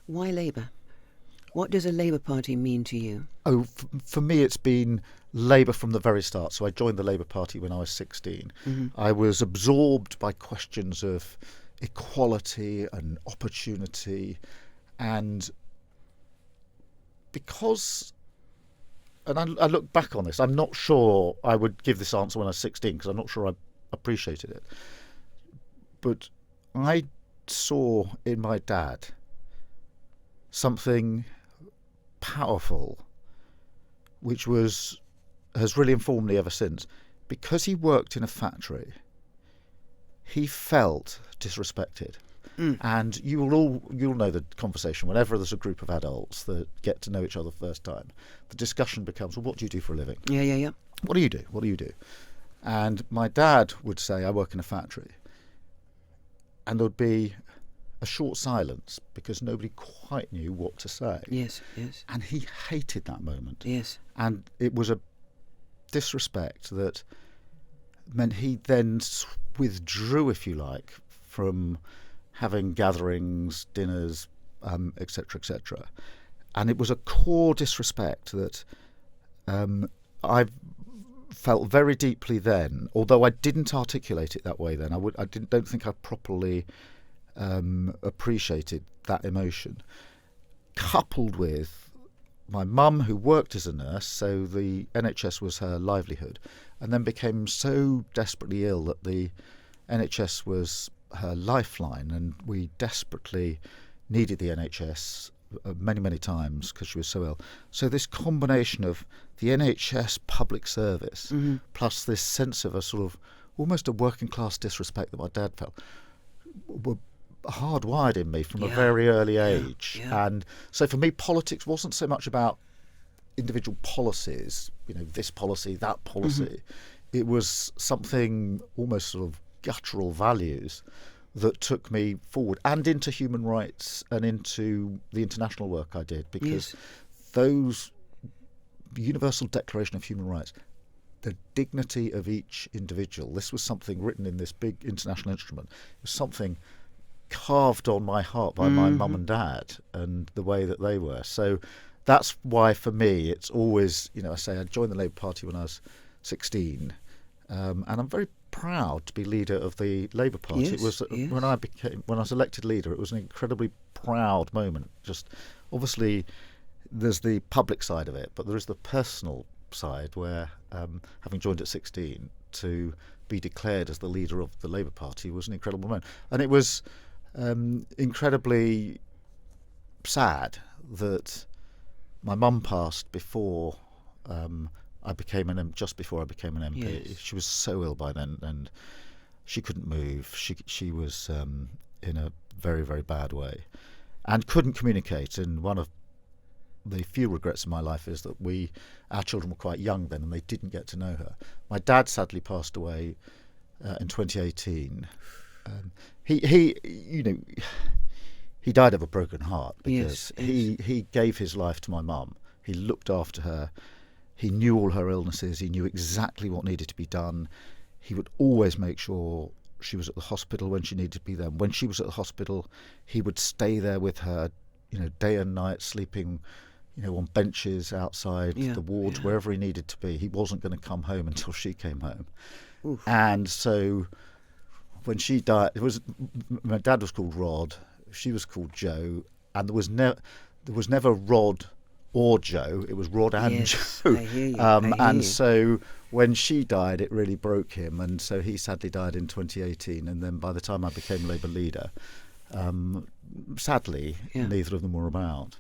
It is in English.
Why Labour? What does a Labour Party mean to you? Oh, for me, it's been Labour from the very start. So I joined the Labour Party when I was 16. I was absorbed by questions of equality and opportunity, and because, and I look back on this, I'm not sure I would give this answer when I was 16 because I'm not sure I appreciated it. But I saw in my dad something powerful, which has really informed me ever since. Because he worked in a factory, he felt disrespected. And you'll know the conversation whenever there's a group of adults that get to know each other first time. The discussion becomes, well, what do you do for a living? Yeah. What do you do? What do you do? And my dad would say, I work in a factory. And there would be a short silence because nobody quite knew what to say. Yes. And he hated that moment. Yes. And it was a disrespect that meant he then withdrew, if you like, from having gatherings, dinners, etc., etc. And it was a core disrespect that I felt very deeply then, although I didn't articulate it that way then. Don't think I properly appreciated that emotion, coupled with my mum, who worked as a nurse, so the NHS was her livelihood, and then became so desperately ill that the NHS was her lifeline, and we desperately needed the NHS many times because she was so ill. So this combination of the NHS public service plus this sense of a sort of almost a working class disrespect that my dad felt were hardwired in me from a very early age. And so for me, politics wasn't so much about individual policies, this policy, that policy. It was something almost sort of guttural values that took me forward and into human rights and into the international work I did, because those Universal Declaration of Human Rights, the dignity of each individual, this was something written in this big international instrument. It was something carved on my heart by my mum and dad and the way that they were. So that's why for me it's always, I say I joined the Labour Party when I was 16, and I'm very proud to be leader of the Labour Party. It was when I was elected leader, it was an incredibly proud moment. Just obviously there's the public side of it, but there is the personal side where having joined at 16 to be declared as the leader of the Labour Party was an incredible moment. And it was incredibly sad that my mum passed before just before I became an MP. Yes. She was so ill by then, and she couldn't move. She was in a very, very bad way, and couldn't communicate. And one of the few regrets in my life is that our children were quite young then, and they didn't get to know her. My dad sadly passed away in 2018. He died of a broken heart because he gave his life to my mum. He looked after her. He knew all her illnesses. He knew exactly what needed to be done. He would always make sure she was at the hospital when she needed to be there. When she was at the hospital, he would stay there with her, day and night, sleeping, on benches outside the wards, wherever he needed to be. He wasn't going to come home until she came home. Oof. And so when she died, my dad was called Rod, she was called Jo, and there was never Rod or Joe, it was Rod and Joe. I hear you. So when she died, it really broke him, and so he sadly died in 2018. And then by the time I became Labour leader, sadly, neither of them were about.